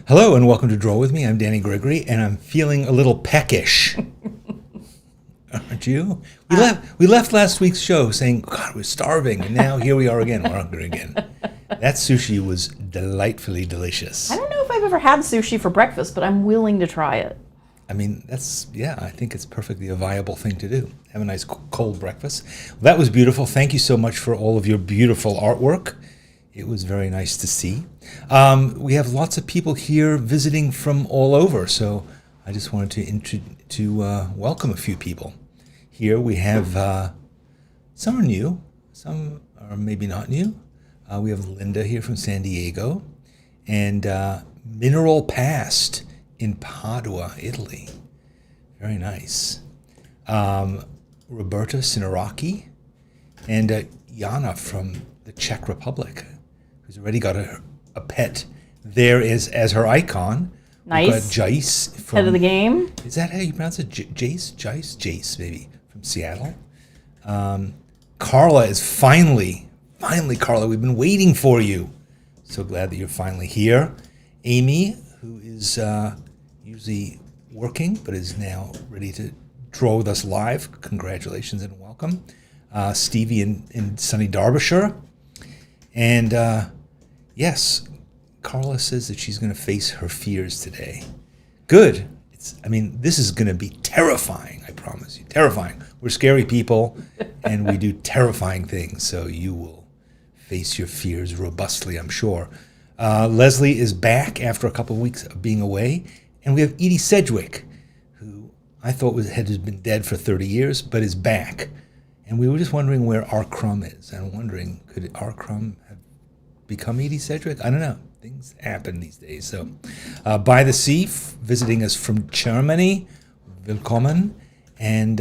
Hello and welcome to Draw With Me. I'm Danny Gregory and I'm feeling a little peckish. Aren't you? We left last week's show saying, God, we're starving, and now here we are again. We're hungry again. That sushi was delightfully delicious. I don't know if I've ever had sushi for breakfast, but I'm willing to try it. I mean, I think it's perfectly a viable thing to do. Have a nice cold breakfast. Well, that was beautiful. Thank you so much for all of your beautiful artwork. It was very nice to see. We have lots of people here visiting from all over, so I just wanted to welcome a few people. Here we have some are new, some are maybe not new. We have Linda here from San Diego, and Mineral Past in Padua, Italy. Very nice. Roberta Sinaraki and Jana from the Czech Republic, who's already got a pet there is as her icon. Nice. We've got Jace from... Head of the game. Is that how you pronounce it? Jace, maybe, from Seattle. Carla is finally, Carla, we've been waiting for you. So glad that you're finally here. Amy, who is usually working, but is now ready to draw with us live. Congratulations and welcome. Stevie in sunny Derbyshire. And yes, Carla says that she's going to face her fears today. Good. This is going to be terrifying, I promise you. Terrifying. We're scary people, and we do terrifying things, so you will face your fears robustly, I'm sure. Leslie is back after a couple of weeks of being away, and we have Edie Sedgwick, who I thought had been dead for 30 years, but is back. And we were just wondering where R. Crumb is, and wondering, could R. Crumb have become Edie Sedgwick. I don't know. Things happen these days. So, by the sea, visiting us from Germany, willkommen, and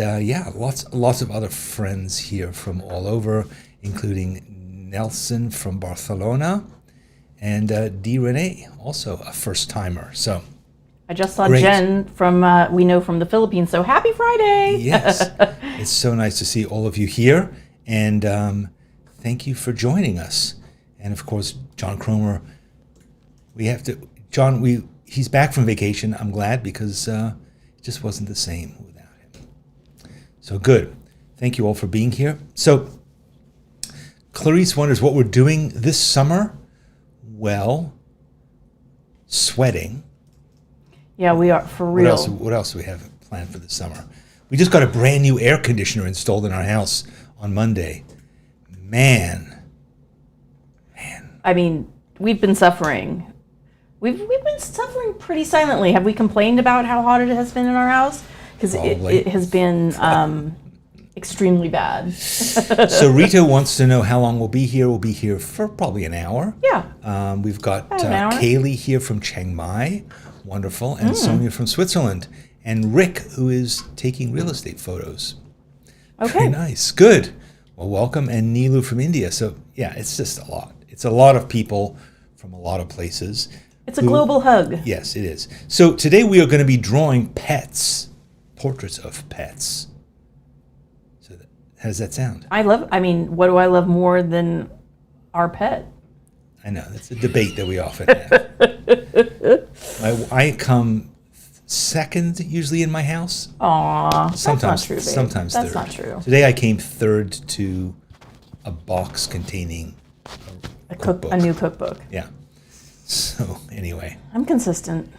lots of other friends here from all over, including Nelson from Barcelona, and Dee Renee, also a first timer. So, I just saw great. Jen from we know from the Philippines. So happy Friday! Yes, it's so nice to see all of you here, and thank you for joining us. And of course, John Cromer. He's back from vacation. I'm glad, because it just wasn't the same without him. So good. Thank you all for being here. So Clarice wonders what we're doing this summer. Well, sweating. Yeah, we are, for real. What else do we have planned for this summer? We just got a brand new air conditioner installed in our house on Monday. Man. I mean, we've been suffering. We've been suffering pretty silently. Have we complained about how hot it has been in our house? Because it has been extremely bad. So Rita wants to know how long we'll be here. We'll be here for probably an hour. Yeah. We've got an hour. Kaylee here from Chiang Mai. Wonderful. And Sonia from Switzerland. And Rick, who is taking real estate photos. Okay. Very nice. Good. Well, welcome. And Nilu from India. So, yeah, it's just a lot. It's a lot of people from a lot of places. It's a global hug. Yes, it is. So today we are going to be drawing portraits of pets. So how does that sound? What do I love more than our pet? I know, that's a debate that we often have. I come second usually in my house. Aw, Sometimes, that's not true, babe. sometimes That's third. not true. Today I came third to a box containing A new cookbook. Yeah. So anyway. I'm consistent.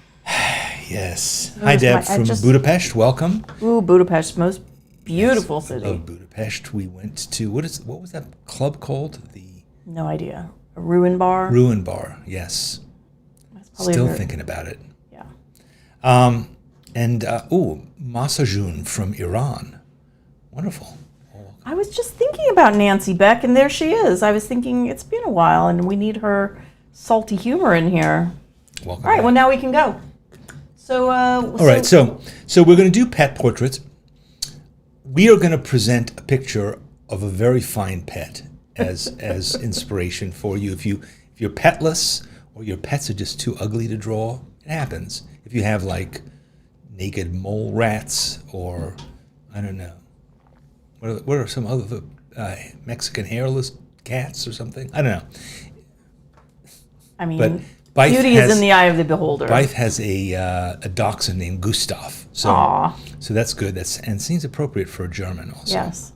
Yes. Hi, Deb from Budapest. Welcome. Ooh, Budapest, most beautiful city. I love Budapest. We went to what was that club called? No idea. A ruin bar. Ruin Bar. Yes. Still thinking about it. Yeah. And Masajun from Iran. Wonderful. I was just thinking about Nancy Beck, and there she is. I was thinking it's been a while, and we need her salty humor in here. Welcome. All right. back. Well, now we can go. So. All right. So we're going to do pet portraits. We are going to present a picture of a very fine pet as inspiration for you. If you're petless or your pets are just too ugly to draw, it happens. If you have like naked mole rats or I don't know, what are some other Mexican hairless cats or something? I don't know. I mean, but beauty is in the eye of the beholder. Blythe has a dachshund named Gustav. So that's good. And seems appropriate for a German also. Yes.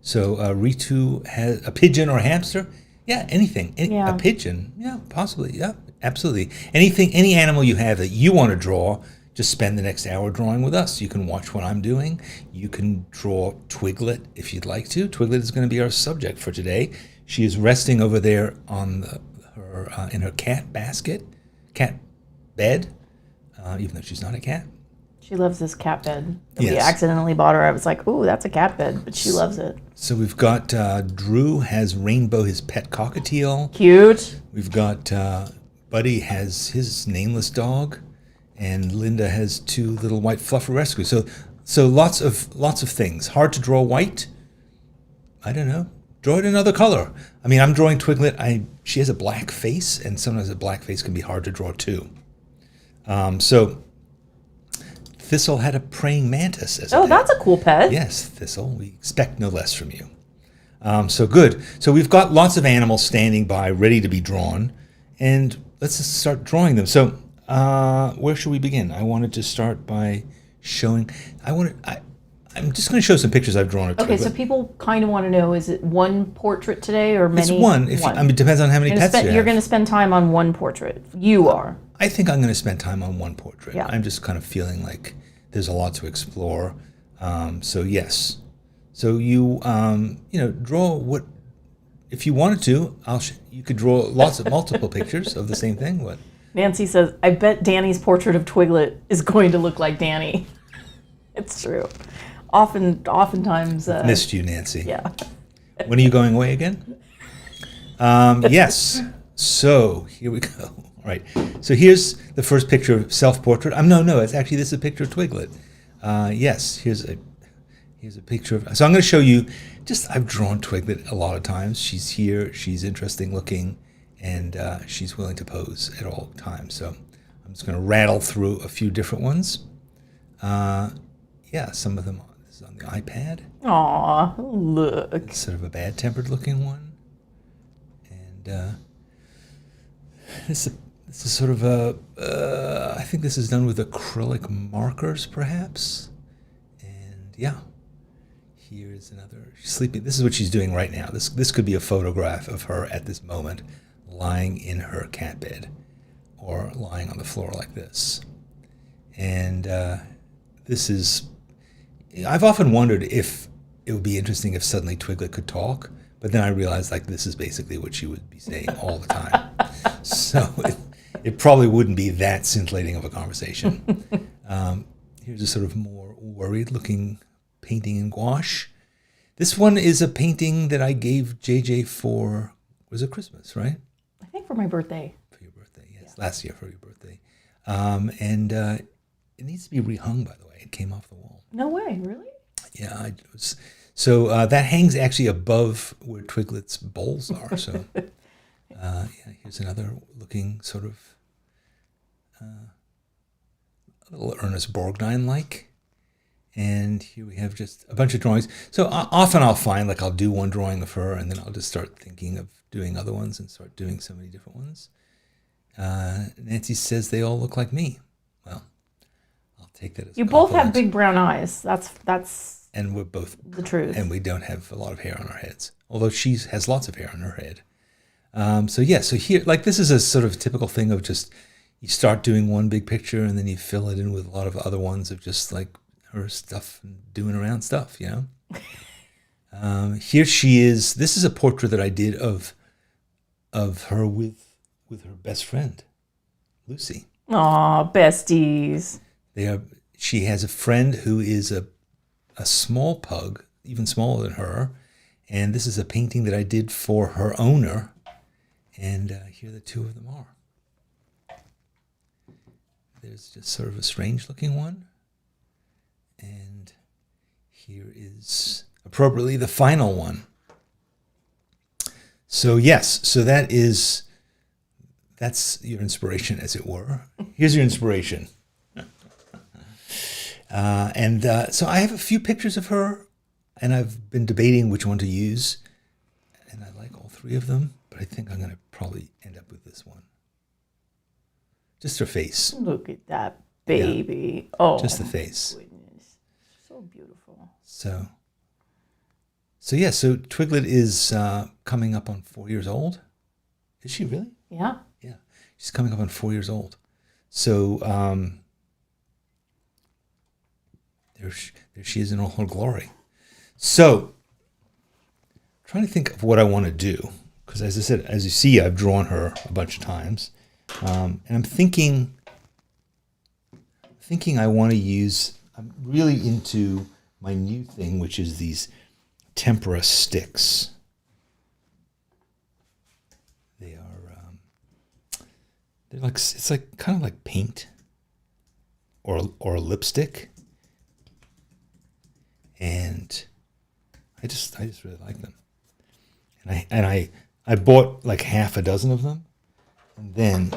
So Ritu has a pigeon or a hamster. Yeah, anything. Yeah. A pigeon. Yeah, possibly. Yeah, absolutely. Any animal you have that you want to draw, just spend the next hour drawing with us. You can watch what I'm doing. You can draw Twiglet if you'd like to. Twiglet is going to be our subject for today. She is resting over there on in her cat bed, even though she's not a cat. She loves this cat bed. Yes. We accidentally bought her. I was like, ooh, that's a cat bed, but she loves it. So we've got Drew has Rainbow, his pet cockatiel. Cute. We've got Buddy has his nameless dog, and Linda has 2 little white fluffer rescues. So lots of things. Hard to draw white. I don't know. Draw it another color. I mean, I'm drawing Twiglet. She has a black face, and sometimes a black face can be hard to draw too. So Thistle had a praying mantis as a pet. That's a cool pet. Yes, Thistle. We expect no less from you. So good. So we've got lots of animals standing by, ready to be drawn, and let's just start drawing them. So where should we begin? I wanted to start by showing. I'm just going to show some pictures I've drawn. Okay, so people kind of want to know: is it one portrait today or many? It's one. It depends on how many pets you have. You're going to spend time on one portrait. You are. I think I'm going to spend time on one portrait. Yeah. I'm just kind of feeling like there's a lot to explore. So yes. So you draw what if you wanted to. You could draw multiple pictures of the same thing. What? Nancy says, "I bet Danny's portrait of Twiglet is going to look like Danny." It's true. Oftentimes. Missed you, Nancy. Yeah. When are you going away again? Yes. So here we go. All right. So here's the first picture of self-portrait. No. It's actually this is a picture of Twiglet. Yes. Here's a picture of. So I'm going to show you. I've drawn Twiglet a lot of times. She's here. She's interesting looking, and she's willing to pose at all times. So I'm just going to rattle through a few different ones. Yeah, some of them. This is on the iPad. Aw, look. It's sort of a bad-tempered looking one, and this is sort of a. I think this is done with acrylic markers, perhaps. And yeah, here's another. She's sleeping. This is what she's doing right now. This could be a photograph of her at this moment, lying in her cat bed, or lying on the floor like this. And this is. I've often wondered if it would be interesting if suddenly Twiglet could talk, but then I realized this is basically what she would be saying all the time. So it probably wouldn't be that scintillating of a conversation. Here's a sort of more worried looking painting in gouache. This one is a painting that I gave JJ for, was it Christmas, right? I think for my birthday. For your birthday, yes. Yeah. Last year for your birthday. And it needs to be rehung, by the way. It came off the wall. No way, really? Yeah, it was. So that hangs actually above where Twiglet's bowls are. So yeah, here's another looking sort of a little Ernest Borgnine-like. And here we have just a bunch of drawings. So often I'll find I'll do one drawing of her and then I'll just start thinking of doing other ones and start doing so many different ones. Nancy says they all look like me. Well, I'll take that as you a both compliment. have big brown eyes. That's and we're both the truth. And we don't have a lot of hair on our heads, although she has lots of hair on her head. So yeah, so here, this is a sort of typical thing of just you start doing one big picture and then you fill it in with a lot of other ones of just her stuff and doing around stuff, Here she is. This is a portrait that I did of her with her best friend, Lucy. Aw, besties. She has a friend who is a small pug, even smaller than her, and this is a painting that I did for her owner, and here the two of them are. There's just sort of a strange looking one, and here is appropriately the final one. So yes, so that's your inspiration, as it were. Here's your inspiration. So I have a few pictures of her, and I've been debating which one to use, and I like all three of them, but I think I'm going to probably end up with this one. Just her face. Look at that baby. Yeah. Oh, just the face. Goodness. So beautiful. So Twiglet is coming up on 4 years old. Is she really? Yeah. Yeah. She's coming up on 4 years old. So there she is in all her glory. So I'm trying to think of what I want to do, because as I said, as you see, I've drawn her a bunch of times, and I'm thinking I want to use. I'm really into my new thing, which is these tempera sticks. They are they're it's kind of like paint or a lipstick. And I just really like them, and I bought half a dozen of them, and then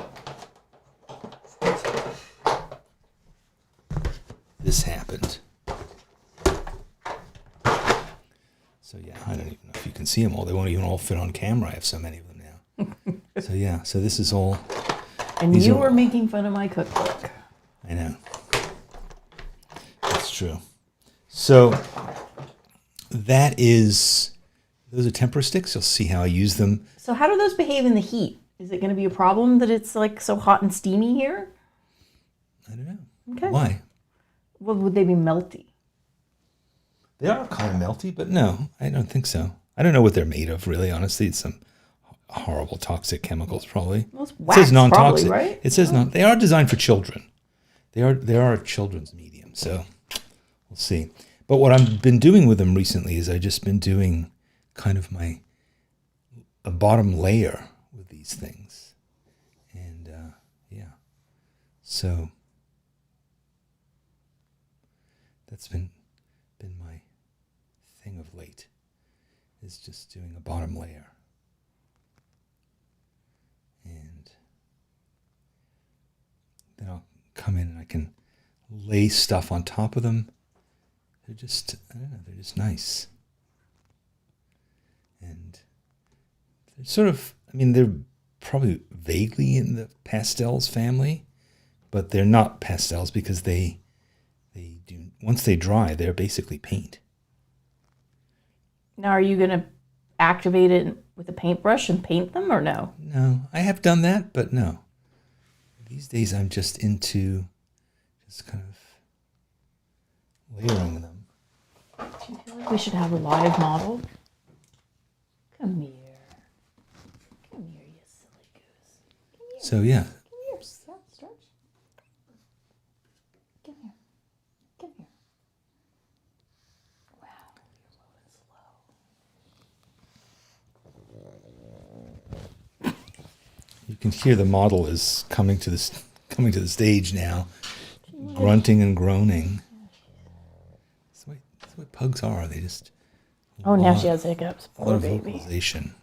this happened. So yeah, I don't even know if you can see them all. They won't even all fit on camera. I have so many of them now. So yeah, so this is all. And you were making fun of my cookbook. I know. That's true. So those are tempera sticks. You'll see how I use them. So how do those behave in the heat? Is it going to be a problem that it's so hot and steamy here? I don't know. Okay. Why? Well, would they be melty? They are kind of melty, but no, I don't think so. I don't know what they're made of, really. Honestly, it's some horrible toxic chemicals, probably. Well, it's wax, it says non-toxic, probably, right? It says non. They are designed for children. They are a children's medium, so we'll see. But what I've been doing with them recently is I've just been doing kind of a bottom layer with these things. So that's been my thing of late, is just doing a bottom layer. And then I'll come in and I can lay stuff on top of them. They're just, I don't know, they're just nice. And they're sort of, I mean, they're probably vaguely in the pastels family, but they're not pastels because they do, once they dry, they're basically paint. Now, are you going to activate it with a paintbrush and paint them, or no? No, I have done that, but no. These days I'm just into just kind of layering them. Do you feel like we should have a live model? Come here. Come here, you silly goose. Come here. So yeah. Come here, stretch. Come here. Come here. Wow, you're low and slow. You can hear the model is coming to the stage now, grunting and groaning. That's what pugs are. They just now she has hiccups. a lot Poor of baby. vocalization.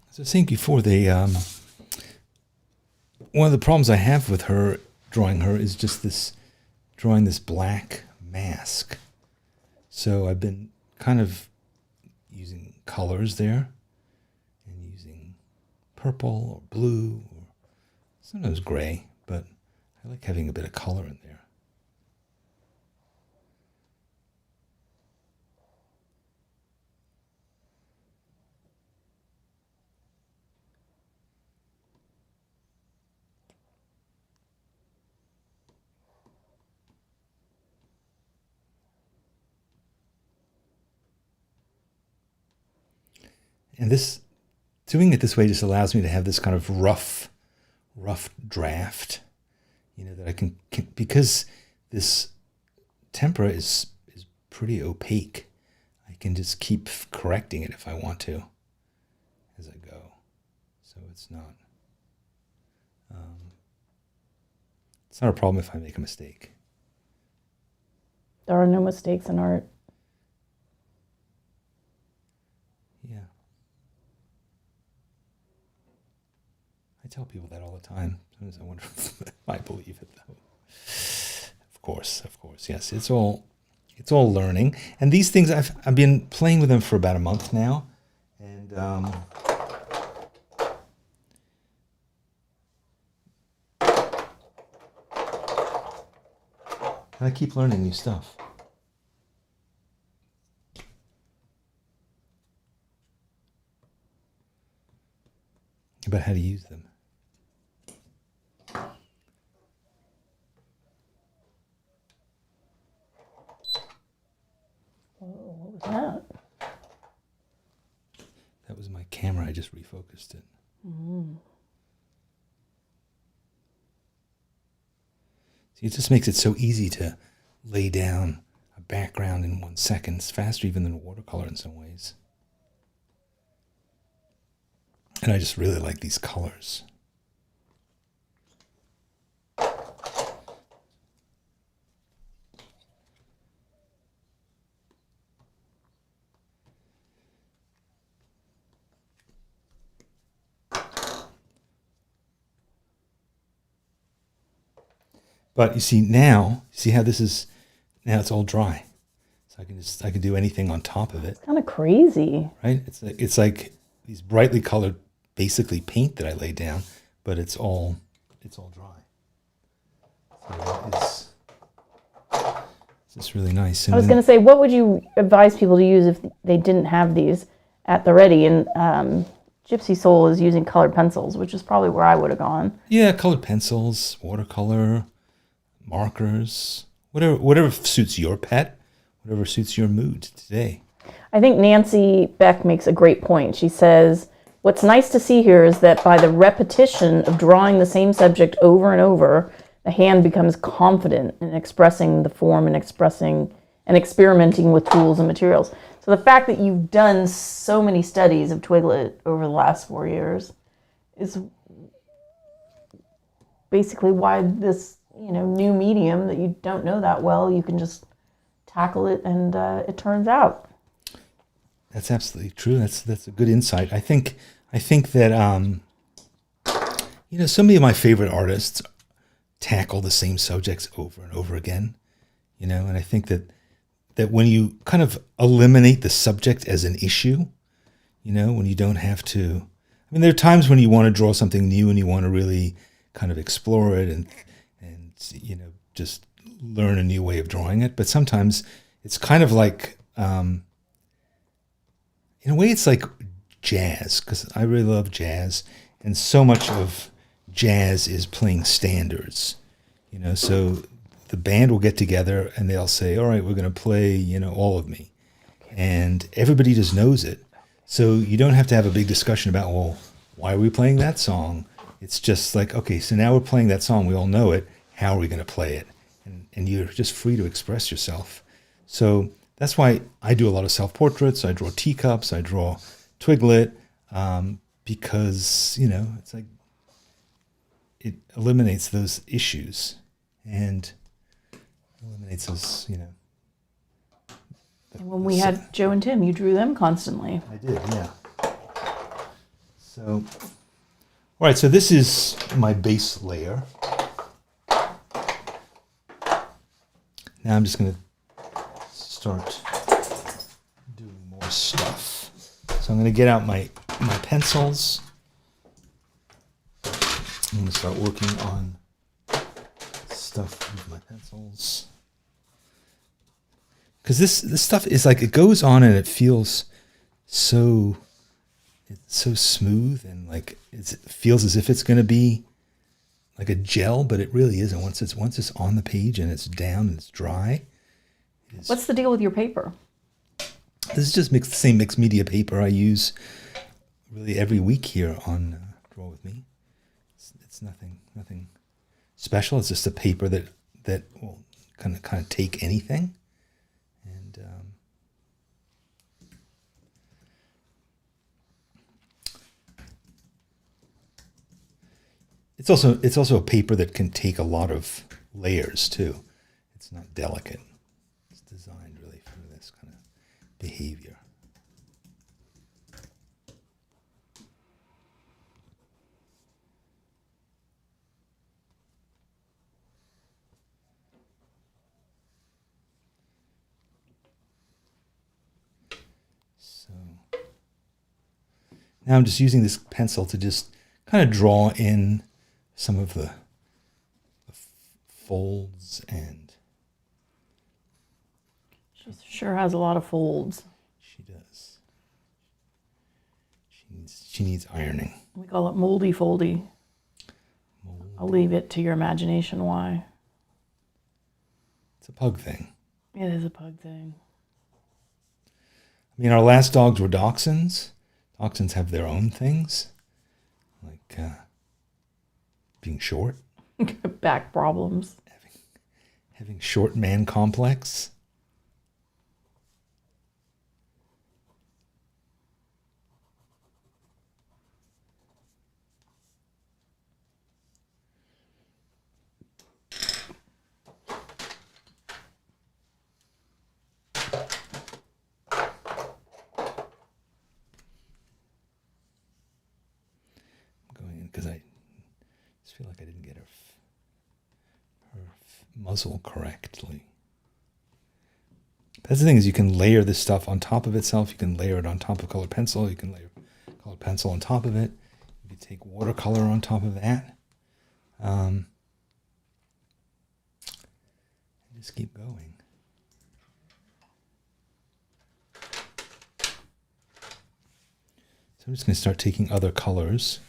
As I was saying before, one of the problems I have with her, drawing her, is just drawing this black mask. So I've been kind of using colors there, and using purple or blue, or sometimes gray, but I like having a bit of color in there. And doing it this way just allows me to have this kind of rough draft, that I can because this tempera is pretty opaque. I can just keep correcting it if I want to as I go. So it's not a problem if I make a mistake. There are no mistakes in art. Yeah. I tell people that all the time. Sometimes I wonder if I believe it, though. Of course, yes. It's all learning. And these things, I've been playing with them for about a month now, and I keep learning new stuff. About how to use them. What was that? That was my camera. I just refocused it. See, it just makes it so easy to lay down a background in 1 second. It's faster even than watercolor in some ways. And I just really like these colors. But you see how this is, now it's all dry. So I can do anything on top of it. It's kind of crazy. Right? It's like these brightly colored, basically paint that I laid down, but it's all dry. So it's just really nice. And I was going to say, what would you advise people to use if they didn't have these at the ready? And Gypsy Soul is using colored pencils, which is probably where I would have gone. Yeah, colored pencils, watercolor, markers, whatever suits your pet, whatever suits your mood today. I think Nancy Beck makes a great point. She says, what's nice to see here is that by the repetition of drawing the same subject over and over, the hand becomes confident in expressing the form and expressing and experimenting with tools and materials. So the fact that you've done so many studies of Twiglet over the last 4 years is basically why this, new medium that you don't know that well, you can just tackle it and it turns out. That's absolutely true. That's a good insight. I think that so many of my favorite artists tackle the same subjects over and over again, and I think that when you kind of eliminate the subject as an issue, when you don't have to, there are times when you want to draw something new and you want to really kind of explore it and just learn a new way of drawing it. But sometimes it's kind of like, in a way, it's like jazz, because I really love jazz, and so much of jazz is playing standards. So the band will get together and they'll say, all right, we're going to play, All of Me. And everybody just knows it. So you don't have to have a big discussion about, well, why are we playing that song? It's just like, okay, so now we're playing that song. We all know it. How are we going to play it? And you're just free to express yourself. So that's why I do a lot of self-portraits. I draw teacups. I draw Twiglet, because, it's like it eliminates those issues and eliminates those, And when we had Joe and Tim, you drew them constantly. I did, yeah. So, all right, so this is my base layer. Now I'm just going to start doing more stuff. So I'm going to get out my pencils. I'm going to start working on stuff with my pencils. Because this stuff is like, it goes on and it feels it's so smooth, and like it feels as if it's going to be like a gel, but it really isn't. Once it's on the page and it's down and it's dry. What's the deal with your paper? This is just the same mixed media paper I use really every week here on Draw With Me. It's nothing special. It's just a paper that will kind of take anything. And it's also a paper that can take a lot of layers too. It's not delicate. It's designed really for this kind of behavior. So now I'm just using this pencil to just kind of draw in some of the folds, and She sure has a lot of folds. she does. She needs ironing. We call it moldy foldy. I'll leave it to your imagination why. It's a pug thing. It is a pug thing. Our last dogs were dachshunds. Dachshunds have their own things, like being short, Back problems. having short man complex. Because I just feel like I didn't get her muzzle correctly. That's the thing, is you can layer this stuff on top of itself. You can layer it on top of colored pencil. You can layer colored pencil on top of it. You can take watercolor on top of that. And just keep going. So I'm just going to start taking other colors.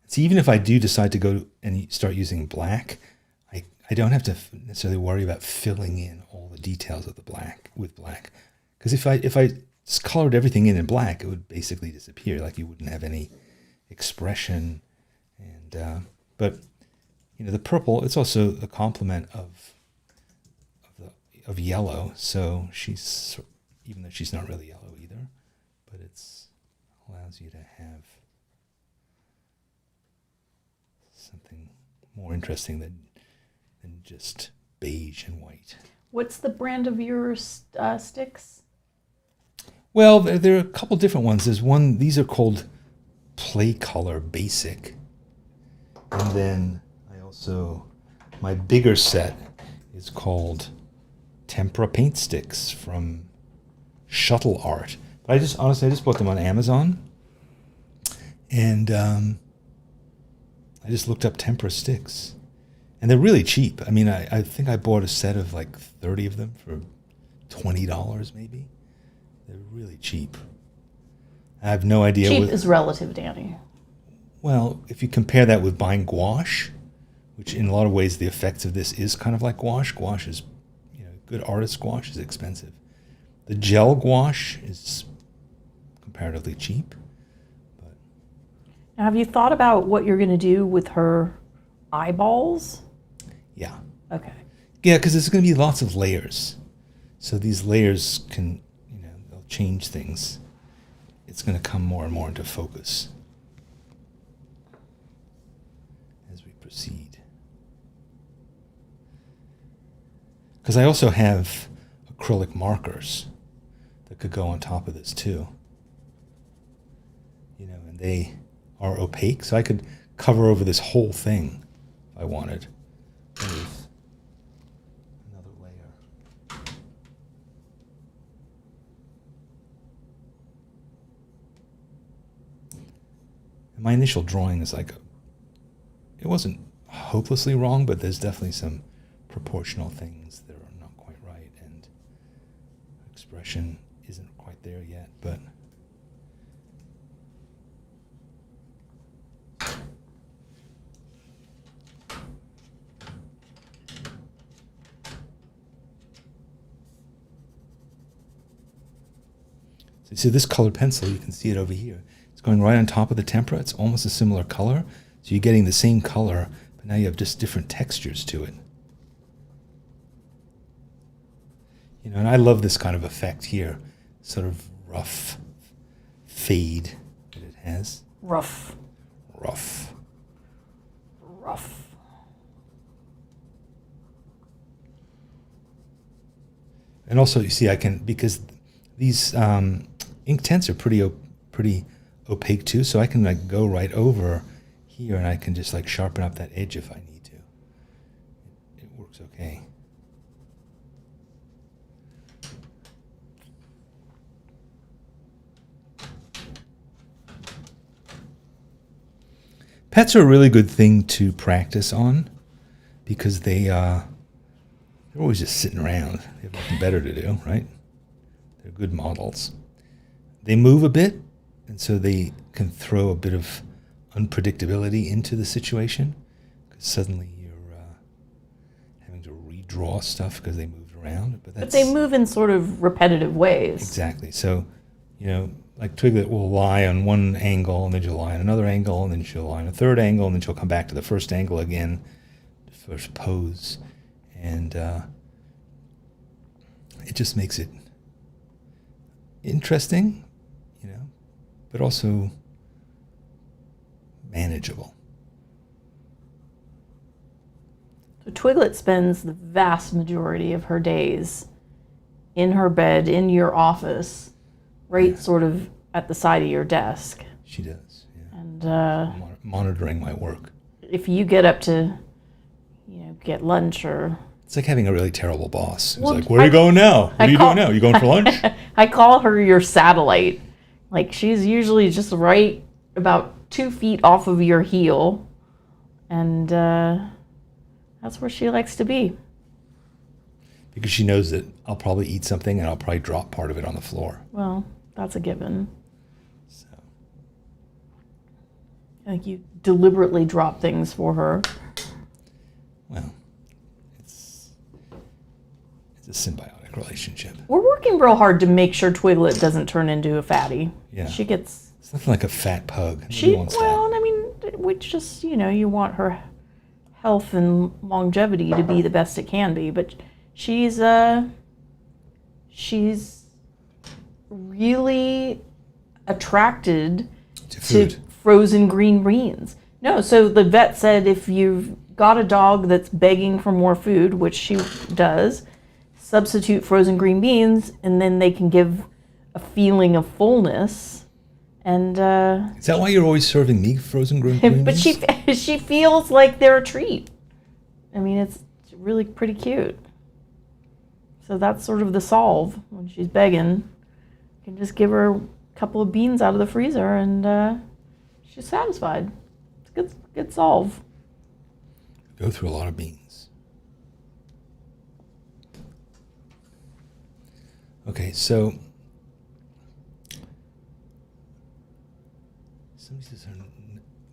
So even if I do decide to go and start using black, I don't have to necessarily worry about filling in all the details of the black with black. Because if I just colored everything in black, it would basically disappear. Like you wouldn't have any expression, and but the purple. It's also a complement of yellow. So she's, even though she's not really yellow either, but it's allows you to have something more interesting than just beige and white. What's the brand of your sticks? Well, there are a couple different ones. There's one, these are called Play Color Basic. And then my bigger set is called Tempera Paint Sticks from Shuttle Art. But I just bought them on Amazon. And I just looked up tempera sticks. And they're really cheap. I mean, I think I bought a set of like 30 of them for $20 maybe. They're really cheap. I have no idea. Cheap is relative, Danny. Well, if you compare that with buying gouache, which in a lot of ways the effects of this is kind of like gouache. Gouache is, good artist gouache is expensive. The gel gouache is comparatively cheap. But now, have you thought about what you're going to do with her eyeballs? Yeah. Okay. Yeah, because there's going to be lots of layers. So these layers can, they'll change things. It's going to come more and more into focus as we proceed. Because I also have acrylic markers that could go on top of this too. And they are opaque, so I could cover over this whole thing if I wanted with another layer. And my initial drawing is it wasn't hopelessly wrong, but there's definitely some proportional things that are not quite right, and expression isn't quite there yet, but so you see this colored pencil, you can see it over here. It's going right on top of the tempera. It's almost a similar color, so you're getting the same color, but now you have just different textures to it. And I love this kind of effect here, sort of rough fade that it has. Rough. And also, you see, I can, because these ink tints are pretty opaque too, so I can go right over here and I can just sharpen up that edge if I need to. It works okay. Pets are a really good thing to practice on because they're always just sitting around. They have nothing better to do, right? They're good models. They move a bit, and so they can throw a bit of unpredictability into the situation because suddenly you're having to redraw stuff because they moved around. But they move in sort of repetitive ways. Exactly. So, like Twiglet will lie on one angle, and then she'll lie on another angle, and then she'll lie on a third angle, and then she'll come back to the first angle again, the first pose. And it just makes it interesting, but also manageable. So Twiglet spends the vast majority of her days in her bed, in your office, right sort of at the side of your desk. She does, yeah. And monitoring my work. If you get up to, get lunch or... It's like having a really terrible boss. It's like, where are you going now? What are you doing now? You going for lunch? I call her your satellite. She's usually just right about 2 feet off of your heel. And that's where she likes to be. Because she knows that I'll probably eat something and I'll probably drop part of it on the floor. Well, that's a given. So. I think you deliberately drop things for her. Well, it's a symbiotic relationship. We're working real hard to make sure Twiglet doesn't turn into a fatty. Yeah. She gets... It's nothing like a fat pug. Well, which just, you want her health and longevity to be the best it can be. But she's really attracted to frozen green beans. No, so the vet said if you've got a dog that's begging for more food, which she does, substitute frozen green beans, and then they can give a feeling of fullness. And is that why you're always serving me frozen green beans? But she feels like they're a treat. I mean, it's really pretty cute. So that's sort of the solve when she's begging. You can just give her a couple of beans out of the freezer, and she's satisfied. It's a good solve. Go through a lot of beans. Okay, so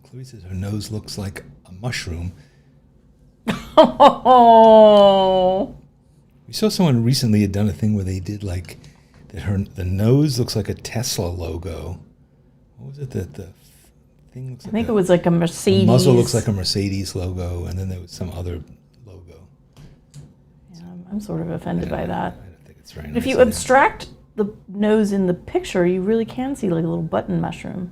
Chloe says her nose looks like a mushroom. Oh. We saw someone recently had done a thing where they did like that. The nose looks like a Tesla logo. What was it that the thing looks like? I think it was like a Mercedes. The muzzle looks like a Mercedes logo, and then there was some other logo. Yeah, I'm sort of offended by that. I don't think it's very nice. If you abstract the nose in the picture, you really can see like a little button mushroom.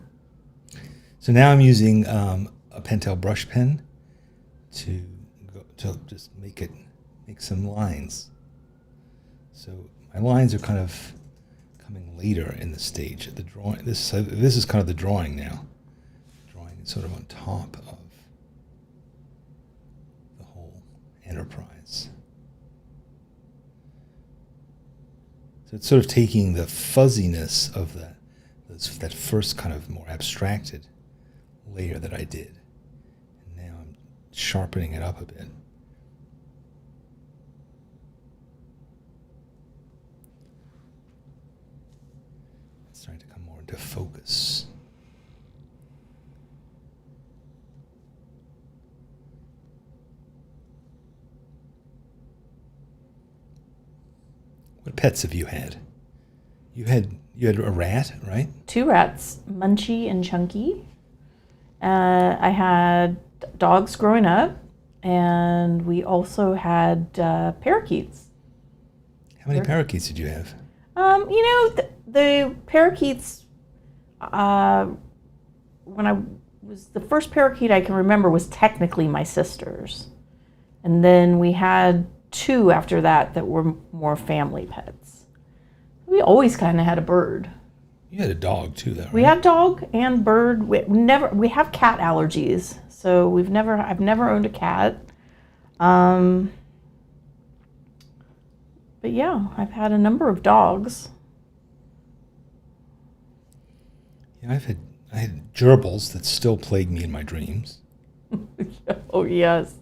So now I'm using a Pentel brush pen to just make some lines. So my lines are kind of coming later in the stage. The drawing. This is kind of the drawing now. Drawing is sort of on top of the whole enterprise. So it's sort of taking the fuzziness of that first kind of more abstracted layer that I did, and now I'm sharpening it up a bit. It's starting to come more into focus. What pets have you had? You had a rat, right? 2 rats, Munchie and Chunky. I had dogs growing up, and we also had parakeets. How many parakeets did you have? The parakeets, the first parakeet I can remember was technically my sister's. And then we had 2 after that were more family pets. We always kind of had a bird. You had a dog too, though, right? We had dog and bird. We have cat allergies, so I've never owned a cat. But yeah, I've had a number of dogs. Yeah, I had gerbils that still plague me in my dreams. Oh yes,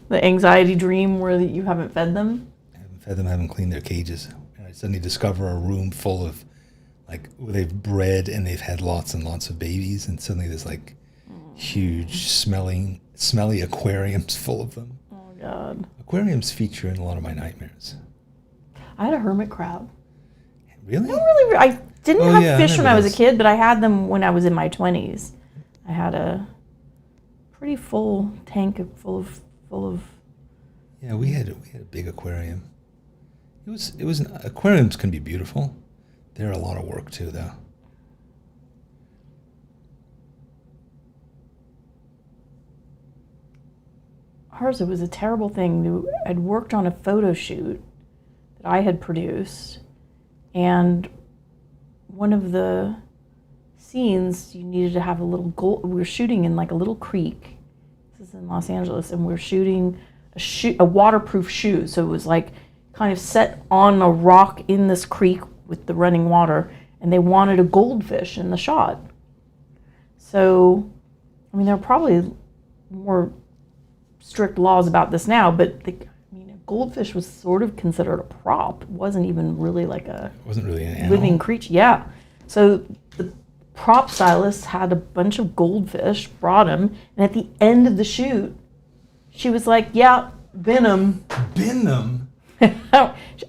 the anxiety dream where you haven't fed them. I haven't fed them, I haven't cleaned their cages, and I suddenly discover a room full of where they've bred and they've had lots and lots of babies, and suddenly there's huge smelly aquariums full of them. Oh God. Aquariums feature in a lot of my nightmares. I had a hermit crab. Really? I didn't have fish when I was those. a kid, but I had them when I was in my 20s. I had a pretty full tank full of. Yeah, we had a big aquarium. Aquariums can be beautiful. They're a lot of work too, though. Ours, it was a terrible thing. I'd worked on a photo shoot that I had produced, and one of the scenes you needed to have a little we were shooting in a little creek. This is in Los Angeles, and we were shooting a waterproof shoe. So it was kind of set on a rock in this creek with the running water, and they wanted a goldfish in the shot. So, there are probably more strict laws about this now, but a goldfish was sort of considered a prop. It wasn't even really it wasn't really an animal. Living creature. Yeah. So the prop stylist had a bunch of goldfish, brought them, and at the end of the shoot, she was like, "Yeah, bin them." Bin them?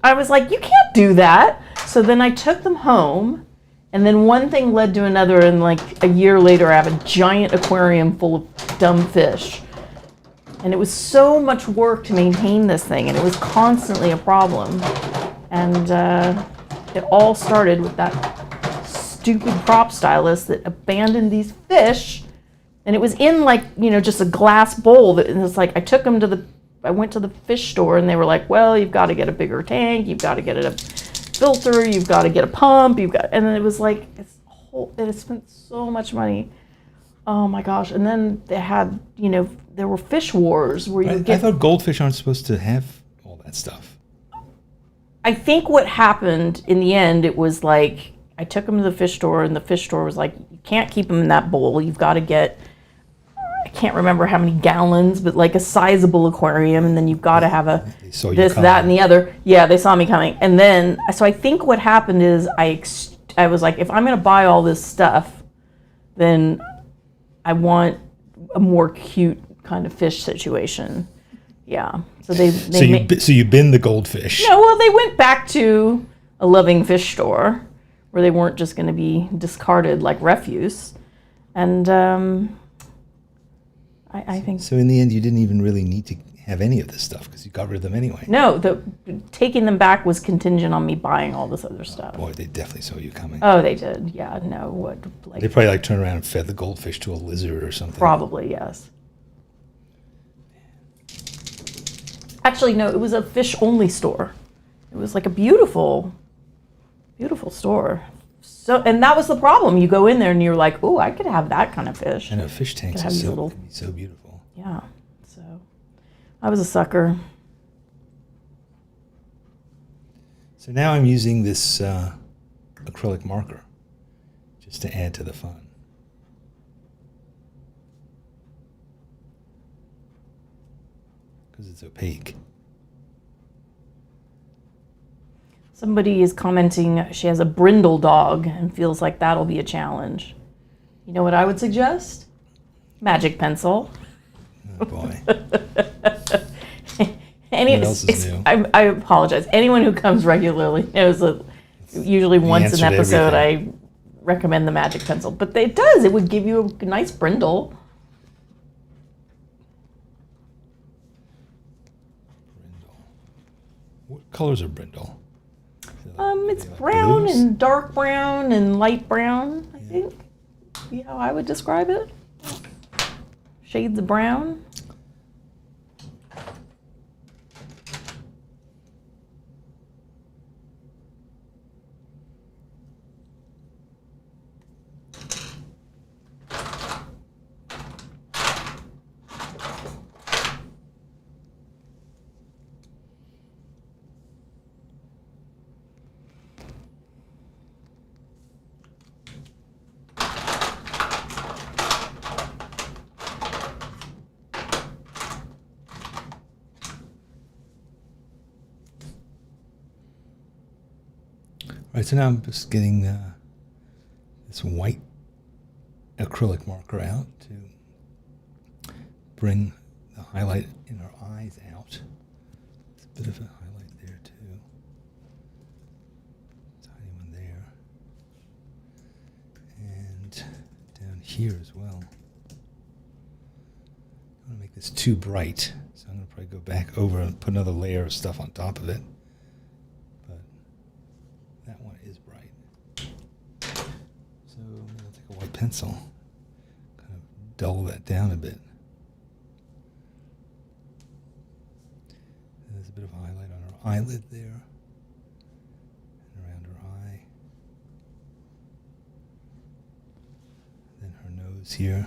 I was like, "You can't do that." So then I took them home, and then one thing led to another, and a year later, I have a giant aquarium full of dumb fish. And it was so much work to maintain this thing, and it was constantly a problem. And it all started with that stupid prop stylist that abandoned these fish. And it was in like, just a glass bowl that, and it's like, I went to the fish store and they were like, well, you've got to get a bigger tank, you've got to get a filter, you've got to get a pump, and then it was like, it spent so much money. Oh my gosh. And then they had, there were fish wars where I thought goldfish aren't supposed to have all that stuff. I think what happened in the end, it was like, I took them to the fish store and the fish store was like, you can't keep them in that bowl. You've got to get, I can't remember how many gallons, but like a sizable aquarium. And then you've got to have this, that, and the other. Yeah, they saw me coming. And then, so I think what happened is I was like, if I'm going to buy all this stuff, then I want a more cute kind of fish situation. Yeah. So so you bin the goldfish. No, well, they went back to a loving fish store where they weren't just going to be discarded like refuse. And I think... So in the end, you didn't even really need to have any of this stuff because you got rid of them anyway. No, taking them back was contingent on me buying all this other stuff. Boy, they definitely saw you coming. Oh, they did. Yeah, no. They probably turned around and fed the goldfish to a lizard or something. Probably, yes. Actually, no, it was a fish-only store. It was like a beautiful, beautiful store. So, and that was the problem. You go in there and you're like, oh, I could have that kind of fish. I know, fish tanks are so beautiful. Yeah, so I was a sucker. So now I'm using this acrylic marker just to add to the fun. Because it's opaque. Somebody is commenting she has a brindle dog and feels like that'll be a challenge. You know what I would suggest? Magic pencil. Oh boy. What else is new? I apologize. Anyone who comes regularly knows that usually once an episode I recommend the magic pencil. But it does. It would give you a nice brindle. What colors are brindle? It's brown blues? And dark brown and light brown, I think. See how I would describe it? Shades of brown. All right, so now I'm just getting this white acrylic marker out to bring the highlight in our eyes out. It's a bit of a highlight there too. Tiny one there. And down here as well. I don't want to make this too bright, so I'm going to probably go back over and put another layer of stuff on top of it. That one is bright. So I'm going to take a white pencil, kind of dull that down a bit. And there's a bit of a highlight on her eyelid there, and around her eye. Then her nose here.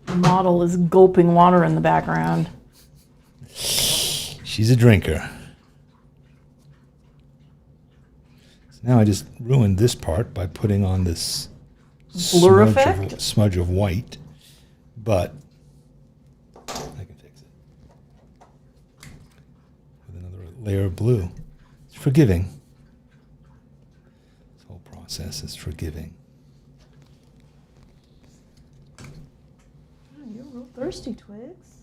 The model is gulping water in the background. She's a drinker. So now I just ruined this part by putting on this blur effect? Smudge of white, but I can fix it with another layer of blue. It's forgiving. This whole process is forgiving. thirsty, Twigs.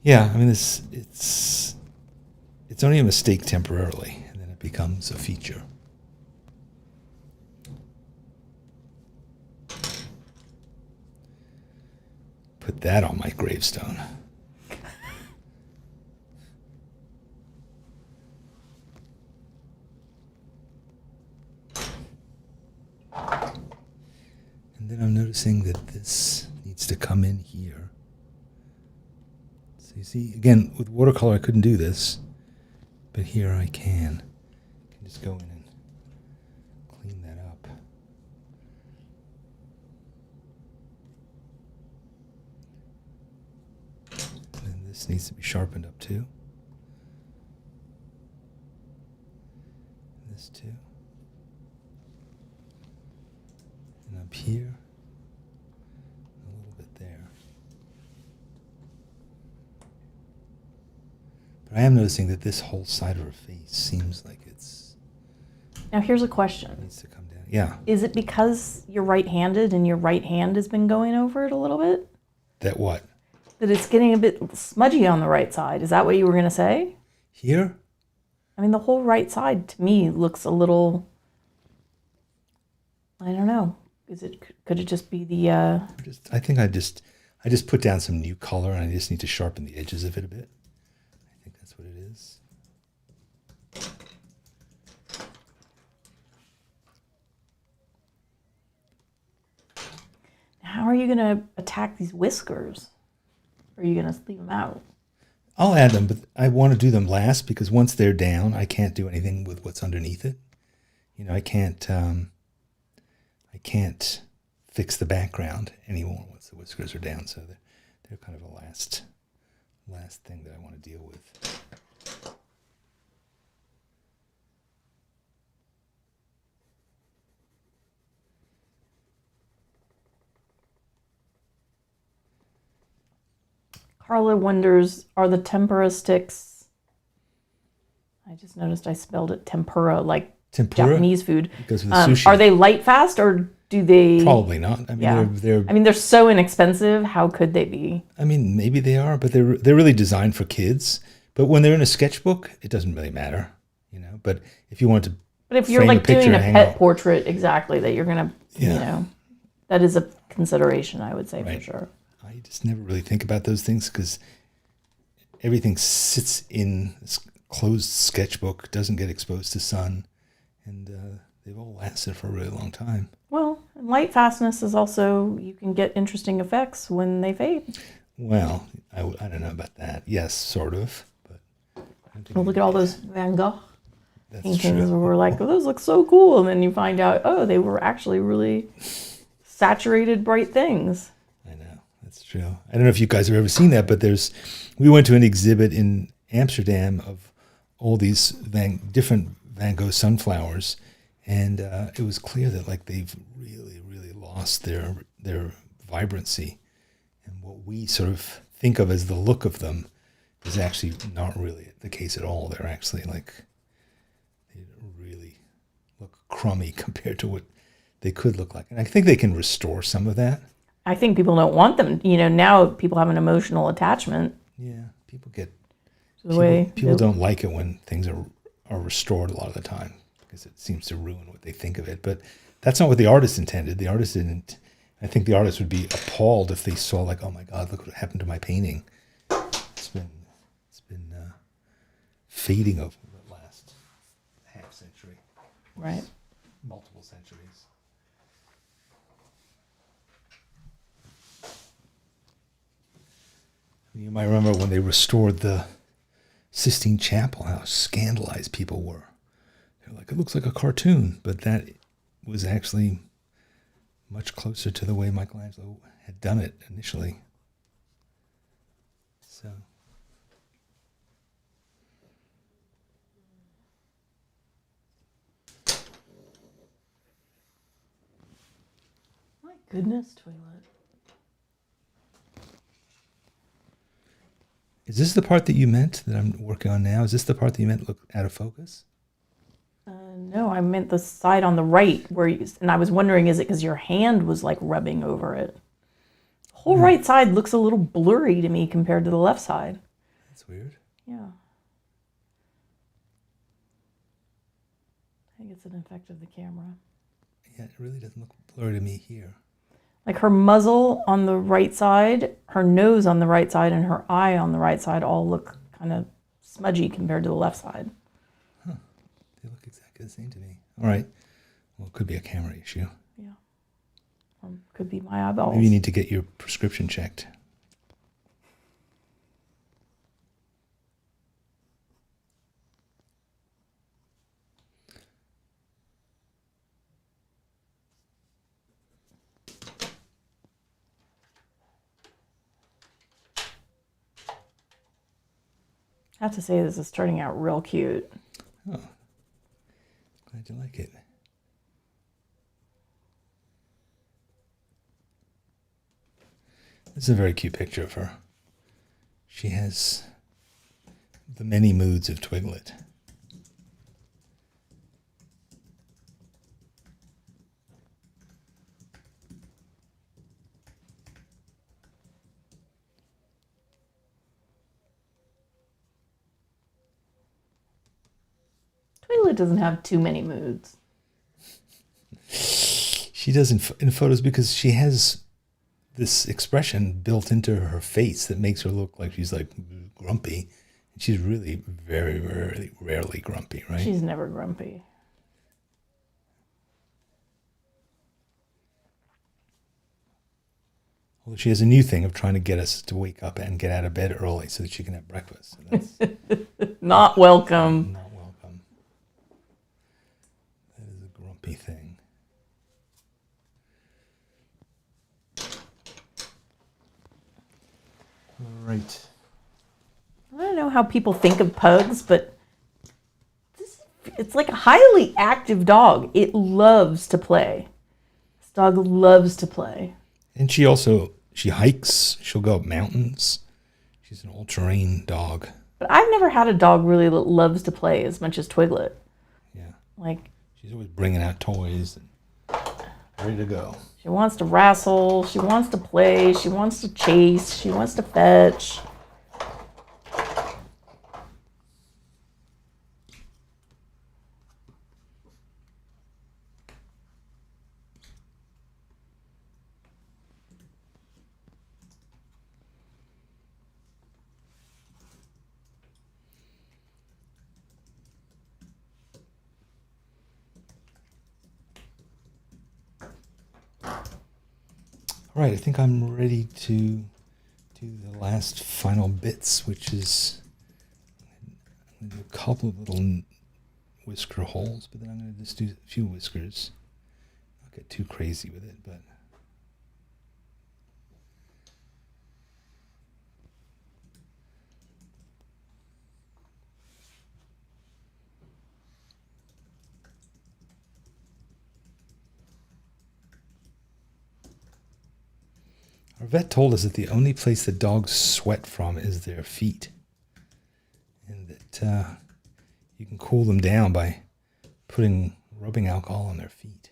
Yeah, I mean, it's only a mistake temporarily, and then it becomes a feature. Put that on my gravestone. And then I'm noticing that this needs to come in here. So you see, again, with watercolor I couldn't do this, but here I can. I can just go in and clean that up. And then this needs to be sharpened up too. This too. And up here, a little bit there. But I am noticing that this whole side of her face seems like it's... Now here's a question. It needs to come down. Yeah. Is it because you're right-handed and your right hand has been going over it a little bit? That what? That it's getting a bit smudgy on the right side. Is that what you were going to say? Here? I mean, the whole right side to me looks a little... I don't know. Could it just be the... I think I just put down some new color and I just need to sharpen the edges of it a bit. I think that's what it is. How are you going to attack these whiskers? Or are you going to leave them out? I'll add them, but I want to do them last because once they're down, I can't do anything with what's underneath it. You know, I can't fix the background anymore once the whiskers are down. So they're kind of a last thing that I want to deal with. Carla wonders, are the tempura sticks... I just noticed I spelled it tempura, like Tempura? Japanese food. Goes with sushi. Are they light fast or do they... Probably not. I mean, they're so inexpensive. How could they be? I mean, maybe they are, but they're really designed for kids. But when they're in a sketchbook, it doesn't really matter, you know. But if you want to... But if you're like doing a pet portrait, exactly, that you're going to, you know, that is a consideration, I would say, for sure. I just never really think about those things because everything sits in this closed sketchbook, doesn't get exposed to sun, and they've all lasted for a really long time. Well, light fastness is also, you can get interesting effects when they fade. Well, I don't know about that. Yes, sort of. But well, look at all those Van Gogh paintings where we're like, oh, those look so cool. And then you find out, oh, they were actually really saturated, bright things. I know, that's true. I don't know if you guys have ever seen that, but we went to an exhibit in Amsterdam of all these different Van Gogh sunflowers. And it was clear that like they've really, really lost their vibrancy. And what we sort of think of as the look of them is actually not really the case at all. They're actually like, they really look crummy compared to what they could look like. And I think they can restore some of that. I think people don't want them. You know, now people have an emotional attachment. Yeah, people People don't like it when things are restored a lot of the time because it seems to ruin what they think of it. But that's not what the artist intended. The artist didn't. I think the artist would be appalled if they saw like, oh my God, look what happened to my painting. It's been fading over the last half century. Right. Multiple centuries. You might remember when they restored the Sistine Chapel, how scandalized people were. They're like, it looks like a cartoon, but that was actually much closer to the way Michelangelo had done it initially. So, My goodness, Toilet. Is this the part that you meant that I'm working on now? Is this the part that you meant look out of focus? No, I meant the side on the right and I was wondering, is it because your hand was like rubbing over it? The whole right side looks a little blurry to me compared to the left side. That's weird. Yeah. I think it's an effect of the camera. Yeah, it really doesn't look blurry to me here. Like her muzzle on the right side, her nose on the right side, and her eye on the right side all look kind of smudgy compared to the left side. Huh. They look exactly the same to me. All right. Well, it could be a camera issue. Yeah. Could be my eyeballs. Maybe you need to get your prescription checked. I have to say, this is turning out real cute. Oh, glad you like it. This is a very cute picture of her. She has the many moods of Twiglet. Twiglet doesn't have too many moods. She does in photos because she has this expression built into her face that makes her look like she's like grumpy. And she's really very, very rarely grumpy, right? She's never grumpy. Although she has a new thing of trying to get us to wake up and get out of bed early so that she can have breakfast. So that's not welcome. Not welcome. That is a grumpy thing. All right. I don't know how people think of pugs, but it's like a highly active dog. It loves to play. This dog loves to play. And she hikes. She'll go up mountains. She's an all-terrain dog. But I've never had a dog really that loves to play as much as Twiglet. Yeah. Like, she's always bringing out toys and ready to go. She wants to wrestle. She wants to play. She wants to chase. She wants to fetch. All right, I think I'm ready to do the last final bits, which is I'm going to do a couple of little whisker holes, but then I'm going to just do a few whiskers. Not get too crazy with it, but our vet told us that the only place that dogs sweat from is their feet, and that you can cool them down by rubbing alcohol on their feet.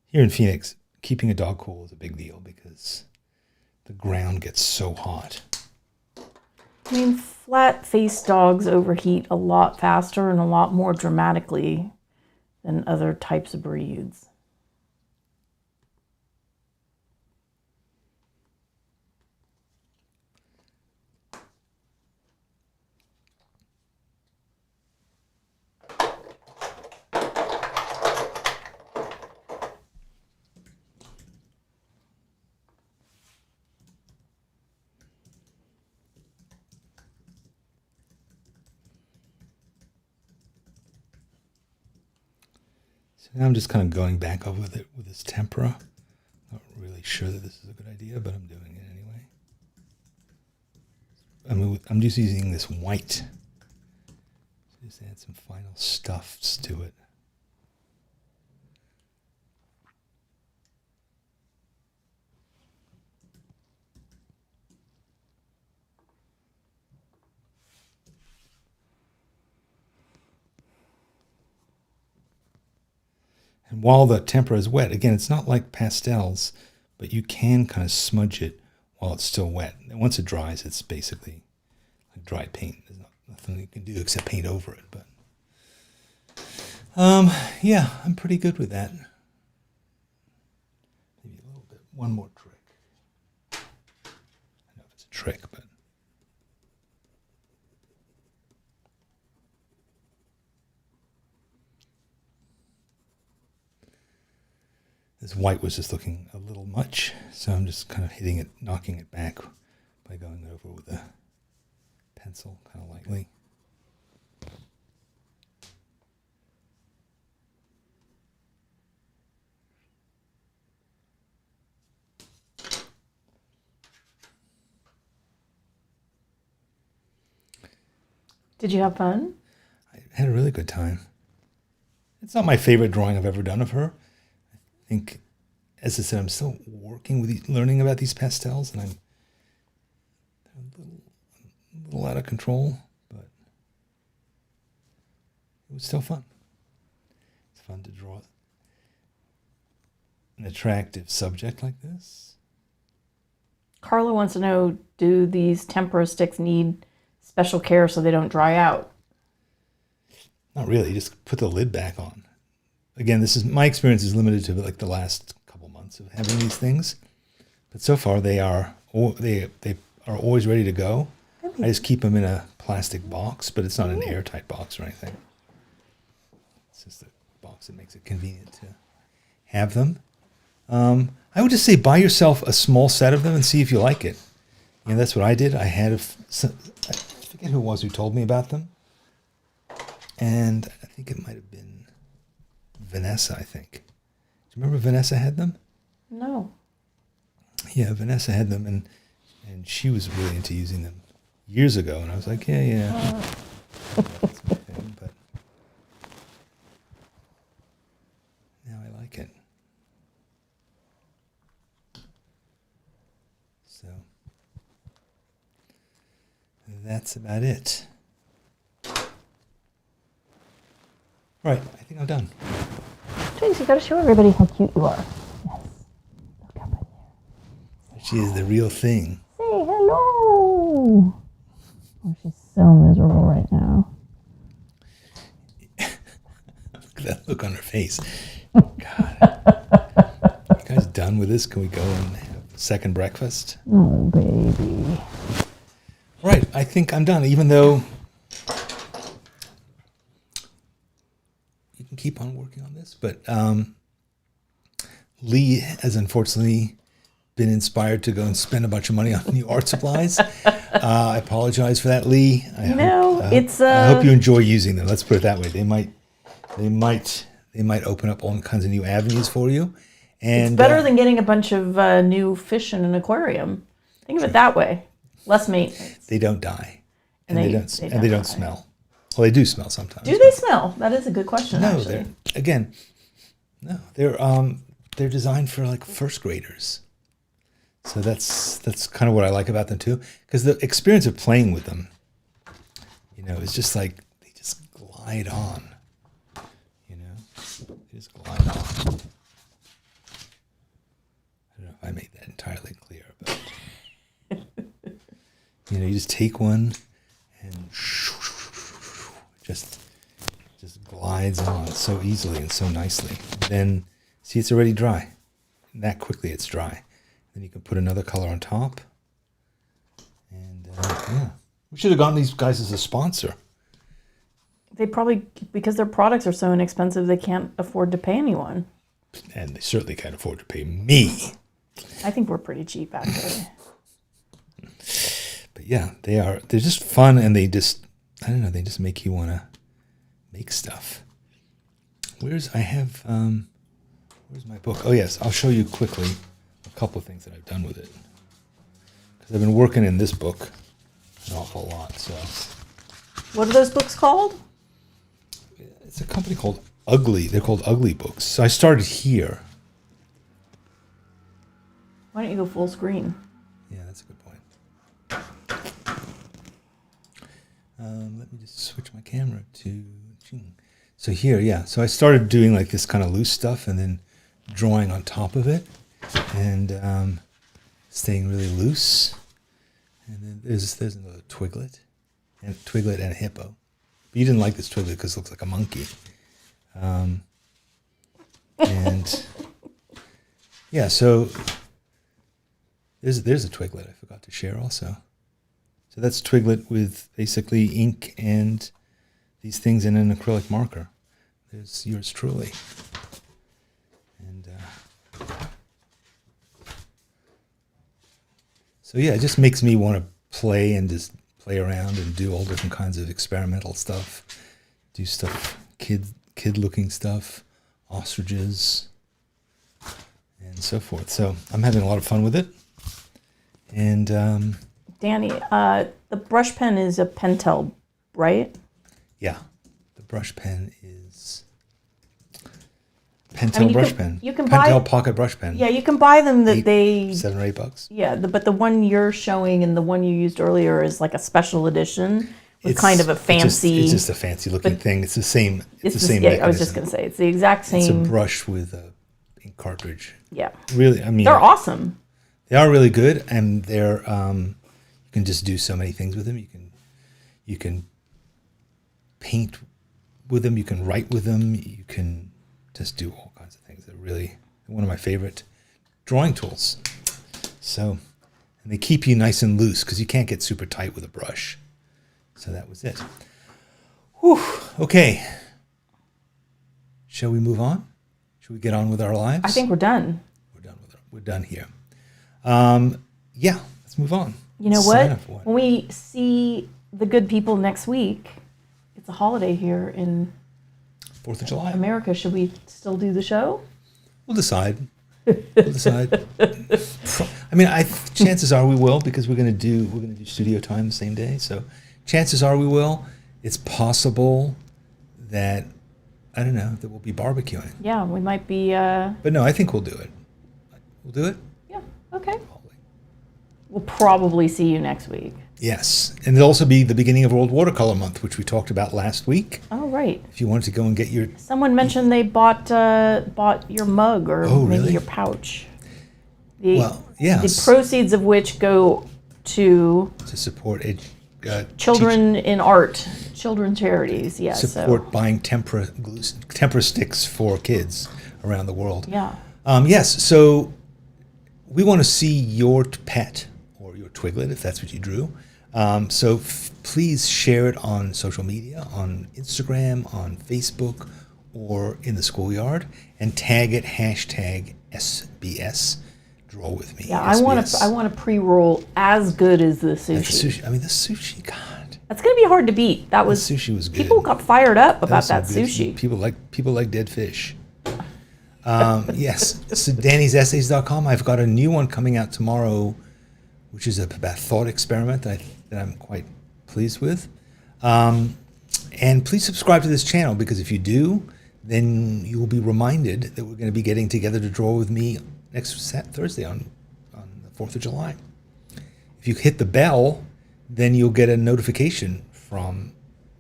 Here in Phoenix, keeping a dog cool is a big deal because the ground gets so hot. I mean, flat-faced dogs overheat a lot faster and a lot more dramatically than other types of breeds. So now I'm just kind of going back over it with this tempera. Not really sure that this is a good idea, but I'm doing it anyway. I'm just using this white. Just add some final stuffs to it. And while the tempera is wet, again, it's not like pastels, but you can kind of smudge it while it's still wet. And once it dries, it's basically like dry paint. There's nothing you can do except paint over it. But yeah, I'm pretty good with that. Maybe a little bit. One more trick. I don't know if it's a trick, but this white was just looking a little much, so I'm just kind of hitting it, knocking it back by going over with a pencil kind of lightly. Did you have fun? I had a really good time. It's not my favorite drawing I've ever done of her. I think, as I said, I'm still working with learning about these pastels, and I'm a little out of control, but it was still fun. It's fun to draw an attractive subject like this. Carla wants to know, do these tempera sticks need special care so they don't dry out? Not really. Just put the lid back on. Again, this is my experience is limited to like the last couple months of having these things, but so far they are always ready to go. I just keep them in a plastic box, but it's not an airtight box or anything. It's just a box that makes it convenient to have them. I would just say buy yourself a small set of them and see if you like it. You know, that's what I did. I had I forget who it was who told me about them, and I think it might have been Vanessa, I think. Do you remember Vanessa had them? No. Yeah, Vanessa had them, and she was really into using them years ago, and I was like, yeah. That's my thing, but now I like it. So that's about it. Right, I think I'm done. Twins, you gotta show everybody how cute you are. Yes. Look up in there. She is the real thing. Say hello. Oh, she's so miserable right now. Look at that look on her face. God. You guys done with this? Can we go and have a second breakfast? Oh, baby. Right, I think I'm done, even though you can keep on working on this, but Lee has unfortunately been inspired to go and spend a bunch of money on new art supplies. I apologize for that, Lee. I hope you enjoy using them. Let's put it that way. They might open up all kinds of new avenues for you. And it's better than getting a bunch of new fish in an aquarium. Think of it that way. Less maintenance. They don't die, and they don't smell. Well, they do smell sometimes. Do they smell? That is a good question. No, they're designed for like first graders. So that's kind of what I like about them too, because the experience of playing with them, you know, is just like they just glide on. You know, they just glide on. I don't know if I made that entirely clear, but you know, you just take one and just glides on so easily and so nicely. Then see, it's already dry. And that quickly it's dry. Then you can put another color on top. And yeah, we should have gotten these guys as a sponsor. They probably, because their products are so inexpensive, they can't afford to pay anyone. And they certainly can't afford to pay me. I think we're pretty cheap, actually. But yeah, they're just fun, and they just make you want to make stuff. Where's my book? Oh yes, I'll show you quickly a couple of things that I've done with it, because I've been working in this book an awful lot. So, what are those books called? It's a company called Ugly. They're called Ugly Books. So I started here. Why don't you go full screen? Yeah, that's a good point. Let me just switch my camera to. So here, yeah. So I started doing like this kind of loose stuff and then drawing on top of it and staying really loose. And then there's another twiglet and a hippo. But you didn't like this twiglet because it looks like a monkey. And yeah, so there's a twiglet I forgot to share also. So that's twiglet with basically ink and these things in an acrylic marker. There's yours truly. And so yeah, it just makes me want to play and just play around and do all different kinds of experimental stuff. Do stuff, kid looking stuff, ostriches, and so forth. So I'm having a lot of fun with it. And Danny, the brush pen is a Pentel, right? yeah, the brush pen is Pentel brush pen. You can Pentel buy pocket brush pen. Yeah, you can buy them that $7 or $8. Yeah, but the one you're showing and the one you used earlier is like a special edition with kind of a fancy. It's just a fancy looking thing. It's the same. It's the same. Yeah, I was just gonna say it's the exact same. It's a brush with a ink cartridge. Yeah. Really, I mean, they're awesome. They are really good, and they're you can just do so many things with them. You can paint with them. You can write with them. You can just do all kinds of things. They're really one of my favorite drawing tools. So, and they keep you nice and loose because you can't get super tight with a brush. So that was it. Whew. Okay. Shall we move on? Shall we get on with our lives? I think we're done. We're done here. Yeah, let's move on. You know what? When we see the good people next week, it's a holiday here in 4th of July. America. Should we still do the show? We'll decide. I mean, chances are we will because we're going to do studio time the same day. So chances are we will. It's possible that I don't know that we'll be barbecuing. Yeah, we might be. But no, I think we'll do it. We'll do it. Yeah. Okay. We'll probably see you next week. Yes, and it'll also be the beginning of World Watercolor Month, which we talked about last week. Oh, right. If you wanted to go and get your... Someone mentioned they bought your mug or maybe really? your pouch. Well, yes. The proceeds of which go to support children in art, children charities. Yes. Support buying tempera sticks for kids around the world. Yeah. Yes. So we want to see your pet or your twiglet if that's what you drew. So please share it on social media, on Instagram, on Facebook, or in the schoolyard, and tag it #SBS. Draw with me. Yeah, SBS. I want a pre-roll as good as the sushi. The sushi. I mean, the sushi. God, that's gonna be hard to beat. That was the sushi was good. People got fired up about that sushi. People like dead fish. Yes. So Danny'sEssays.com. I've got a new one coming out tomorrow, which is about thought experiment that I'm quite pleased with. And please subscribe to this channel because if you do, then you will be reminded that we're going to be getting together to draw with me next Thursday on the 4th of July. If you hit the bell, then you'll get a notification from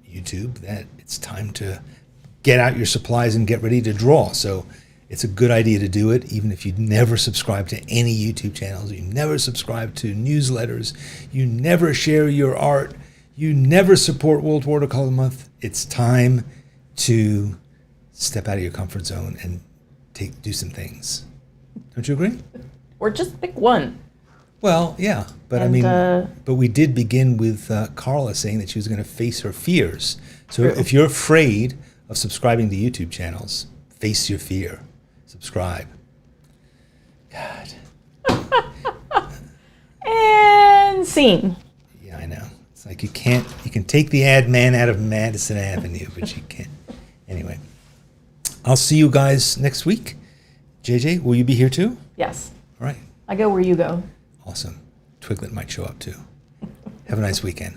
YouTube that it's time to get out your supplies and get ready to draw. So it's a good idea to do it, even if you never subscribe to any YouTube channels, you never subscribe to newsletters, you never share your art, you never support World Watercolor Month. It's time to step out of your comfort zone and do some things. Don't you agree? Or just pick one. Well, yeah, but but we did begin with Carla saying that she was going to face her fears. So if you're afraid of subscribing to YouTube channels, face your fear. Subscribe. God. And scene. Yeah, I know. It's like you can take the ad man out of Madison Avenue, but you can't. Anyway, I'll see you guys next week. JJ, will you be here too? Yes. All right. I go where you go. Awesome. Twiglet might show up too. Have a nice weekend.